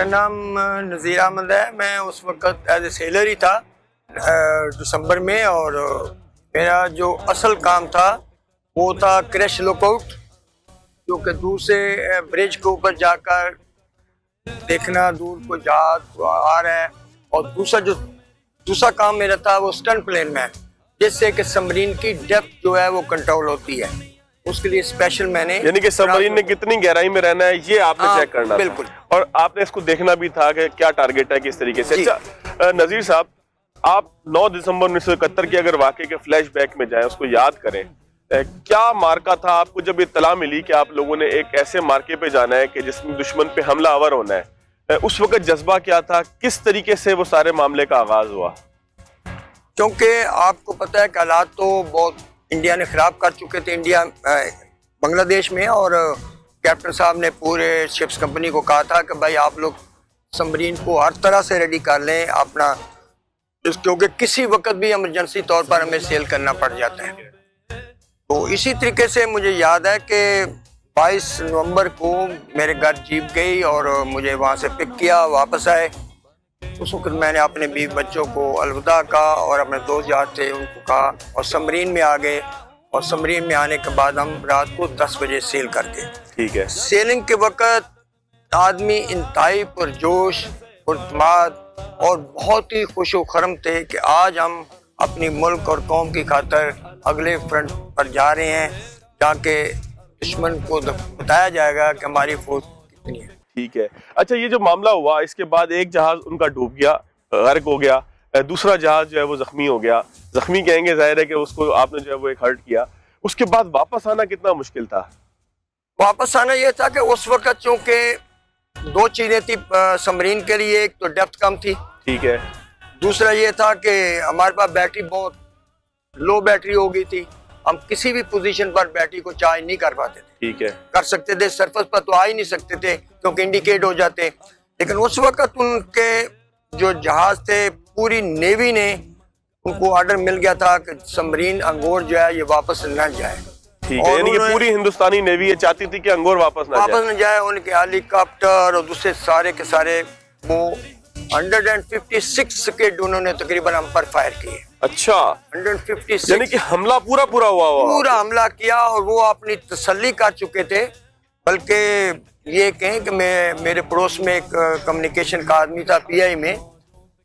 मेरा नाम नज़ीर अहमद है। मैं उस वक़्त एज ए सेलर ही था दिसंबर में, और मेरा जो असल काम था वो था क्रैश लुकआउट, जो कि दूसरे ब्रिज के ऊपर जाकर देखना दूर को जहाज आ रहा है। और दूसरा काम मेरा था वो स्टंट प्लेन में, जिससे कि सबमरीन की डेप्थ जो है वो कंट्रोल होती है। उसके लिए स्पेशल मैंने, यानी कि सबमरीन ने कितनी गहराई में रहना है ये आपने चेक करना बिल्कुल था। और आपने इसको देखना भी था कि क्या टारगेट है किस तरीके से। अच्छा नजीर साहब, आप 9 दिसंबर 1971 के अगर वाकये के फ्लैशबैक में जाएं, उसको याद करें, क्या मार्का था आपको जब इत्तला मिली कि आप लोगों ने एक ऐसे मार्के पे जाना है कि जिसमें दुश्मन पे हमला आवर होना है? उस वक्त जज्बा क्या था, किस तरीके से वो सारे मामले का आगाज हुआ? क्योंकि आपको पता है कि हालात तो बहुत इंडिया ने ख़राब कर चुके थे, इंडिया बांग्लादेश में। और कैप्टन साहब ने पूरे शिप्स कंपनी को कहा था कि भाई आप लोग सबमरीन को हर तरह से रेडी कर लें अपना, क्योंकि किसी वक्त भी इमरजेंसी तौर पर हमें सेल करना पड़ जाता है। तो इसी तरीके से मुझे याद है कि 22 नवंबर को मेरे घर जीप गई और मुझे वहाँ से पिक किया, वापस आए। उस वक्त मैंने अपने बीवी बच्चों को अलविदा कहा और अपने दोस्त यार थे उनको कहा, और सबमरीन में आ गए। और सबमरीन में आने के बाद हम रात को 10 बजे सेल कर गए। ठीक है। सेलिंग के वक्त आदमी इंतहाई पुरजोश, पुरतमाद और बहुत ही खुशो खरम थे कि आज हम अपनी मुल्क और कौम की खातर अगले फ्रंट पर जा रहे हैं, जाके दुश्मन को बताया जाएगा कि हमारी फौज कितनी है। ठीक है। अच्छा, ये जो मामला हुआ इसके बाद एक जहाज उनका डूब गया, गर्क हो गया, दूसरा जहाज जो है वो जख्मी हो गया। जख्मी कहेंगे, जाहिर है कि उसको आपने जो है वो एक हर्ट किया। उसके बाद वापस आना कितना मुश्किल था? वापस आना ये था कि उस वक्त चूंकि 2 चीजें थी सबमरीन के लिए, एक तो डेप्थ कम थी, ठीक है, दूसरा ये था कि हमारे पास बैटरी बहुत लो बैटरी हो गई थी। हम किसी भी पोजीशन पर बैटरी को चार्ज नहीं कर पाते थे। ठीक है, कर सकते थे, सरफेस पर तो आ ही नहीं सकते थे क्योंकि इंडिकेट हो जाते। लेकिन उस वक्त उनके जो जहाज थे, पूरी नेवी ने उनको ऑर्डर मिल गया था कि सबमरीन अंगोर जो है ये वापस न जाए। ठीक है। यानी कि पूरी हिंदुस्तानी नेवी ये चाहती थी कि अंगोर वापस न जाए। उनके हेलीकॉप्टर और दूसरे सारे के सारे वो 156 सेकेंड उन्होंने तकरीबन हम पर फायर किए। अच्छा, 156, यानी कि हमला पूरा हुआ पूरा हमला किया। और वो अपनी तसल्ली कर चुके थे। बल्कि ये कहें कि मेरे पड़ोस में एक कम्युनिकेशन का आदमी था PI में,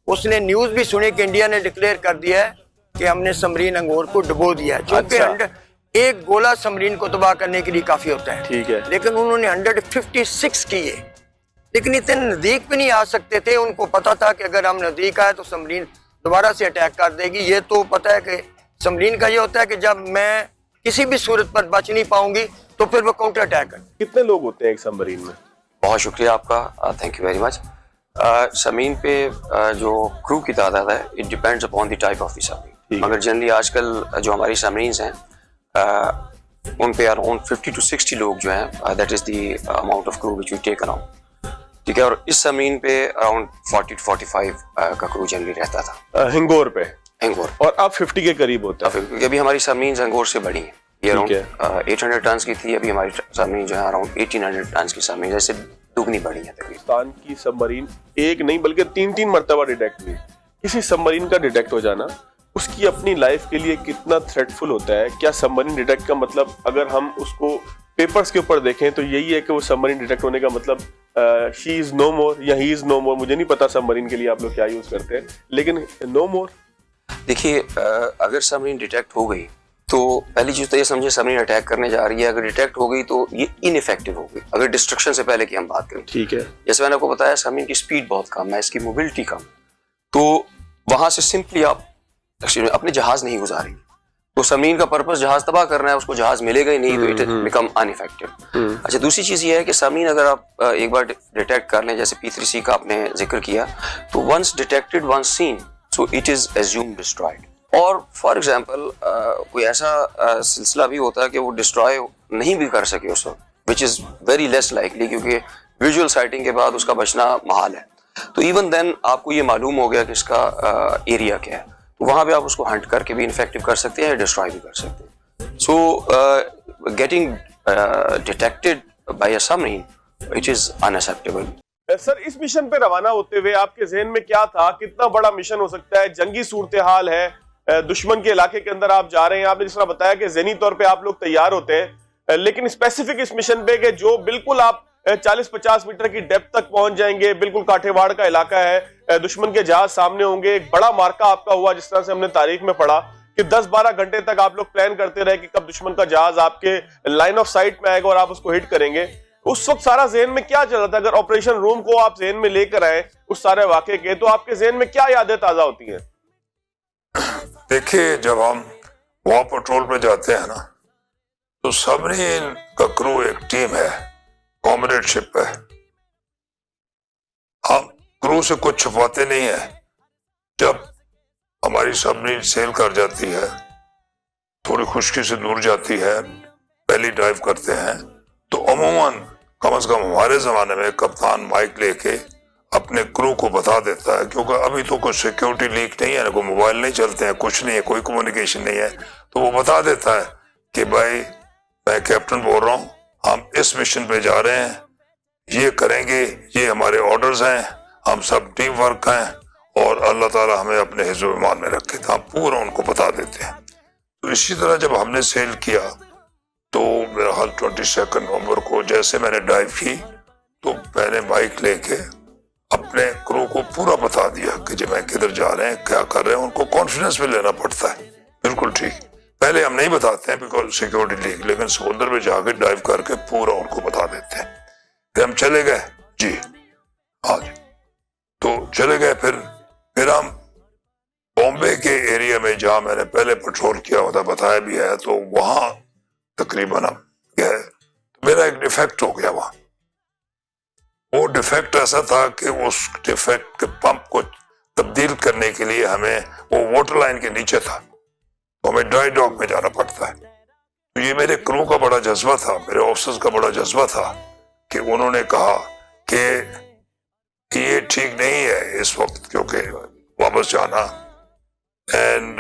उसने न्यूज़ भी सुनी कि इंडिया ने डिक्लेयर कर दिया है कि हमने सबमरीन अंगोर को डुबो दिया है। क्योंकि एक गोला सबमरीन को तबाह करने के लिए काफी होता है। ठीक है। लेकिन उन्होंने 156 किए, लेकिन इतने नजदीक भी नहीं आ सकते थे। उनको पता था कि अगर हम नजदीक आए तो सबमरीन दोबारा से अटैक कर देगी। ये तो पता है कि सबमरीन का ये होता है कि जब मैं किसी भी सूरत पर बच नहीं पाऊंगी तो फिर वो काउंटर अटैक कर। कितने लोग होते हैं एक सबमरीन में? बहुत शुक्रिया आपका, thank you very much. Submarine पे जो क्रू की तादाद है, it depends upon the type of submarine. मगर जनरली आजकल जो हमारी सबमरीन्स हैं उन पे अराउंड 50 to 60 लोग जो हैं, that is the amount of crew which we take around. ठीक है। और इस सबमरीन पे अराउंड 40 to 45 का क्रू जनरली रहता था हिंगोर पे। हिंगोर। और अब 50 के करीब होता है क्योंकि अभी हमारी सबमरीन्स हिंगोर से बड़ी हैं। ये अराउंड 800 टन की थी, अभी हमारी सबमरीन जो है अराउंड 1800 टन की सबमरीन, जैसे दुगनी बड़ी है। पाकिस्तान की सबमरीन एक नहीं बल्कि 3 मरतबा डिटेक्ट हुई। किसी सबमरीन का डिटेक्ट हो जाना उसकी अपनी लाइफ के लिए कितना थ्रेटफुल होता है? क्या सबमरीन डिटेक्ट का मतलब, अगर हम उसको पेपर्स के ऊपर देखें तो यही है कि वो सबमरीन डिटेक्ट होने का मतलब शी इज नो मोर या ही इज नो मोर? मुझे नहीं पता सबमरीन के लिए आप लोग क्या यूज करते हैं, लेकिन नो मोर। देखिए, अगर सबमरीन डिटेक्ट हो गई तो पहली चीज तो ये समझे सबमरीन अटैक करने जा रही है। अगर डिटेक्ट हो गई तो ये इनइफेक्टिव हो गई, अगर डिस्ट्रक्शन से पहले की हम बात करें। ठीक है। जैसे मैंने आपको बताया, सबमरीन की स्पीड बहुत कम है, इसकी मोबिलिटी कम, तो वहां से सिंपली आप अपने जहाज नहीं गुजारेंगे। तो सबमरीन का पर्पस जहाज तबाह करना है, उसको जहाज मिलेगा ही नहीं, तो इट बिकम अनइफेक्टिव। अच्छा, दूसरी चीज ये है कि सबमरीन अगर आप एक बार डिटेक्ट कर लें, जैसे P3C का आपने जिक्र किया, तो once detected once seen, so it is assumed destroyed. और फॉर एग्जाम्पल कोई ऐसा सिलसिला भी होता है कि वो डिस्ट्रॉय नहीं भी कर सके उस वक्त, which is very less likely, क्योंकि विजुअल साइटिंग के बाद उसका बचना महाल है। तो इवन देन आपको ये मालूम हो गया कि इसका एरिया क्या है, तो वहां पे आप उसको हंट करके भी इन्फेक्टिव कर सकते हैं या डिस्ट्रॉय भी कर सकते हैं। So getting detected by a submarine, it is unacceptable. Sir इस मिशन पे रवाना होते हुए आपके जहन में क्या था, कितना बड़ा मिशन हो सकता है, जंगी सूरत हाल है, दुश्मन के इलाके के अंदर आप जा रहे हैं, आपने जिस तरह बताया कि ज़हनी तौर पे आप लोग तैयार होते हैं, लेकिन स्पेसिफिक इस मिशन पे कि जो बिल्कुल आप 40-50 मीटर की डेप्थ तक पहुंच जाएंगे, बिल्कुल काठेवाड़ का इलाका है, दुश्मन के जहाज सामने होंगे, एक बड़ा मार्का आपका हुआ जिस तरह से हमने तारीख में पढ़ा कि 10-12 घंटे तक आप लोग प्लान करते रहे कि कब दुश्मन का जहाज आपके लाइन ऑफ साइट में आएगा और आप उसको हिट करेंगे। उस वक्त सारा जहन में क्या चल रहा था? अगर ऑपरेशन रूम को आप जहन में लेकर आए उस सारे वाकये के, तो आपके जहन में क्या यादें ताजा होती हैं? देखिए, जब हम वॉर पेट्रोल पे जाते हैं ना, तो सबमरीन का क्रू एक टीम है, कॉमरेडशिप है। हम क्रू से कुछ छुपाते नहीं है। जब हमारी सबमरीन सेल कर जाती है, थोड़ी खुश्की से दूर जाती है, पहली ड्राइव करते हैं, तो अमूमन कम से कम हमारे जमाने में कप्तान माइक लेके अपने क्रू को बता देता है, क्योंकि अभी तो कुछ सिक्योरिटी लीक नहीं है ना, कोई मोबाइल नहीं चलते हैं, कुछ नहीं है, कोई कम्युनिकेशन नहीं है, तो वो बता देता है कि भाई मैं कैप्टन बोल रहा हूँ, हम इस मिशन पे जा रहे हैं, ये करेंगे, ये हमारे ऑर्डर्स हैं, हम सब टीम वर्क हैं और अल्लाह ताला हमें अपने हिज़्ब ईमान में रखे, तो हम पूरा उनको बता देते हैं। तो इसी तरह जब हमने सेल किया तो मेरा हाल 22 नवंबर को जैसे मैंने ड्राइव की, तो मैंने बाइक लेके अपने क्रू को पूरा बता दिया कि जब मैं किधर जा रहे हैं, क्या कर रहे हैं। उनको कॉन्फिडेंस में लेना पड़ता है, बिल्कुल ठीक। पहले हम नहीं बताते हैं बिकॉज सिक्योरिटी लीक, लेकिन समुद्र में जाके ड्राइव करके पूरा उनको बता देते हैं। फिर हम चले गए जी, हाँ जी, तो चले गए। फिर हम बॉम्बे के एरिया में जहाँ मैंने पहले पेट्रोल किया होता, बताया भी है, तो वहां तकरीबन हम गए, तो मेरा एक डिफेक्ट हो गया वहां। वो डिफेक्ट ऐसा था कि उस डिफेक्ट के पंप को तब्दील करने के लिए हमें, वो वाटर लाइन के नीचे था, तो हमें ड्राई डॉक में जाना पड़ता है। तो ये मेरे क्रू का बड़ा जज्बा था, मेरे ऑफिसर्स का बड़ा जज्बा था कि उन्होंने कहा कि ये ठीक नहीं है इस वक्त, क्योंकि वापस जाना, एंड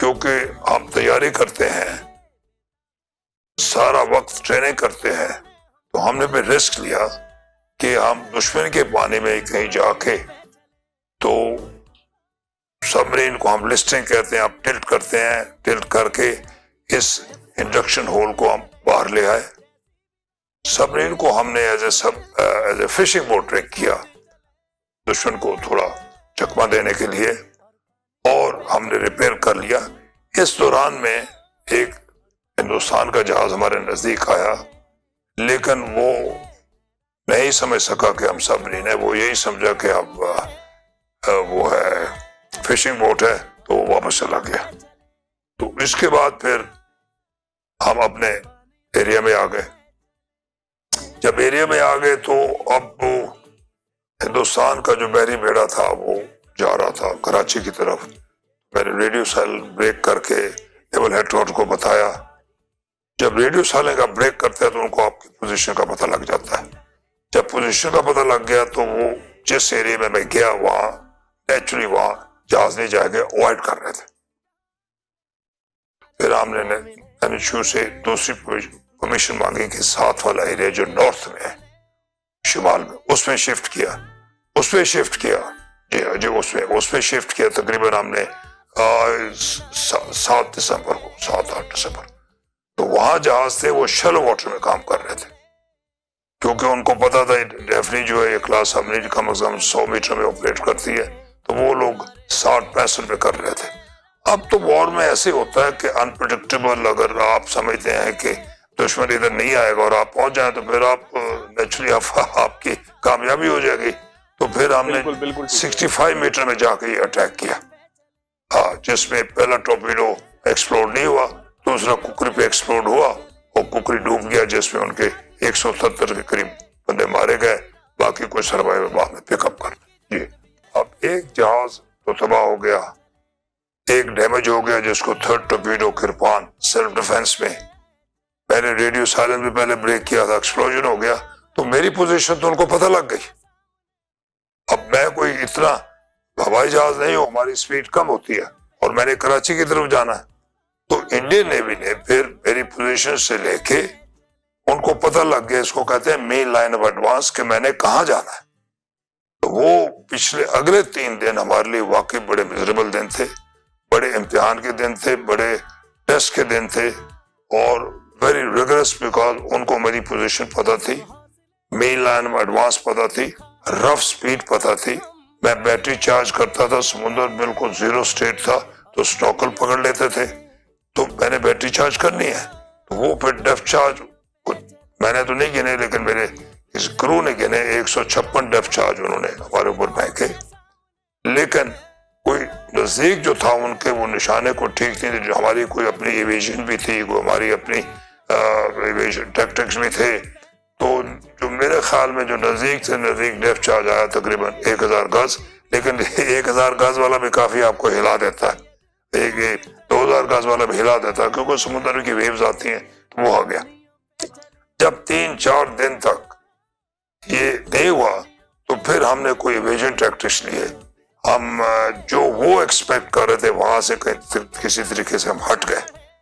क्योंकि हम तैयारी करते हैं, सारा वक्त ट्रेनिंग करते हैं, तो हमने भी रिस्क लिया कि हम दुश्मन के पानी में कहीं जाके, तो सबमरीन को हम लिस्टिंग कहते हैं, आप टिल्ट करते हैं, टिल्ट करके इस इंडक्शन होल को हम बाहर ले आए। सबमरीन को हमने as a fishing boat track किया, दुश्मन को थोड़ा चकमा देने के लिए, और हमने रिपेयर कर लिया। इस दौरान में एक हिंदुस्तान का जहाज हमारे नजदीक आया, लेकिन वो नहीं समझ सका कि हम सबमरीन है, वो यही समझा कि अब वो है फिशिंग बोट है, तो वो वापस चला गया। तो इसके बाद फिर हम अपने एरिया में आ गए। जब एरिया में आ गए तो अब वो हिंदुस्तान का जो बहरी बेड़ा था वो जा रहा था कराची की तरफ। मैंने रेडियो साइलेंट ब्रेक करके नेवल हेडक्वार्टर को बताया। जब रेडियो साइलेंट का ब्रेक करते हैं तो उनको आपकी पोजीशन का पता लग जाता है। जब पोजीशन का पता लग गया तो वो जिस एरिया में मैं गया वहां नेचुरली वहां जहाज नहीं जाएगा, अवॉइड कर रहे थे। फिर हमने एनएचयू से दूसरी परमिशन मांगी कि साथ वाला एरिया जो नॉर्थ में है, शुमाल में, उसमें शिफ्ट किया। जी उसमें शिफ्ट किया। तकरीबन हमने 7 दिसंबर को, 7-8 दिसंबर, तो वहां जहाज थे वो शैलो वाटर में काम कर रहे थे, क्योंकि उनको पता था डेफनी जो है ये क्लास हमने कम से कम 100 मीटर में ऑपरेट करती है, तो वो लोग 60-65 में कर रहे थे। अब तो वॉर में ऐसे होता है कि अनप्रेडिक्टेबल, अगर आप समझते हैं कि दुश्मन इधर नहीं आएगा और आप पहुंच जाए तो फिर आप नेचुरली आपकी कामयाबी हो जाएगी। तो फिर हमने 65 मीटर में जाके ये अटैक किया, हाँ, जिसमें पहला टॉर्पीडो एक्सप्लोड नहीं हुआ, दूसरा कुकरी पे एक्सप्लोड हुआ और कुकरी डूब गया, जिसमें उनके 170 के करीब बंदे मारे गए, बाकी कोई सर्वाइवर बाद में पिकअप कर जी। अब एक जहाज तो तबाह हो गया, एक डैमेज हो गया जिसको 3rd torpedo kirpan self defence में, मैंने रेडियो साइलेंट में पहले ब्रेक किया था, एक्सप्लोजन हो गया, तो मेरी पोजीशन तो उनको पता लग गई। अब मैं कोई इतना हवाई जहाज नहीं हूं, हमारी स्पीड कम होती है और मैंने कराची की तरफ जाना है, तो इंडियन नेवी ने फिर मेरी पोजीशन से लेके उनको पता लग गया, इसको कहते हैं मेन लाइन ऑफ एडवांस, कि मैंने कहाँ जाना है। तो वो पिछले अगले 3 दिन हमारे लिए वाकई बड़े मिजरेबल दिन थे, बड़े इम्तिहान के दिन थे, बड़े टेस्ट के दिन थे, और वेरी रिगरस, बिकॉज उनको मेरी पोजीशन पता थी, मेन लाइन ऑफ एडवांस पता थी, रफ स्पीड पता थी। मैं बैटरी चार्ज करता था, समुद्र बिल्कुल 0 स्टेट था, तो स्नॉकल पकड़ लेते थे, तो मैंने बैटरी चार्ज करनी है। तो वो फिर डेप्थ चार्ज मैंने तो नहीं गिने, लेकिन मेरे इस क्रू ने गिने, 156 डेप्थ चार्ज उन्होंने हमारे ऊपर फेंके। लेकिन कोई नजदीक जो था उनके, वो निशाने को ठीक थी। जो हमारी कोई अपनी एविएशन भी थी, कोई हमारी अपनी एविएशन टैक्टिक्स भी थे। तो जो मेरे ख्याल में जो नजदीक से नजदीक डेप्थ चार्ज आया तकरीबन 1000 गज, लेकिन 1000 गज वाला भी काफी आपको हिला देता है, 2000 गज वाला भी हिला देता है, क्योंकि समुद्र की वेव्स आती हैं, तो वो आ गया। जब 3-4 दिन तक ये नहीं हुआ, तो फिर हमने कोई एविएशन टैक्टिक्स लिए। हम जो वो एक्सपेक्ट कर रहे थे वहां से किसी तरीके से हम हट गए।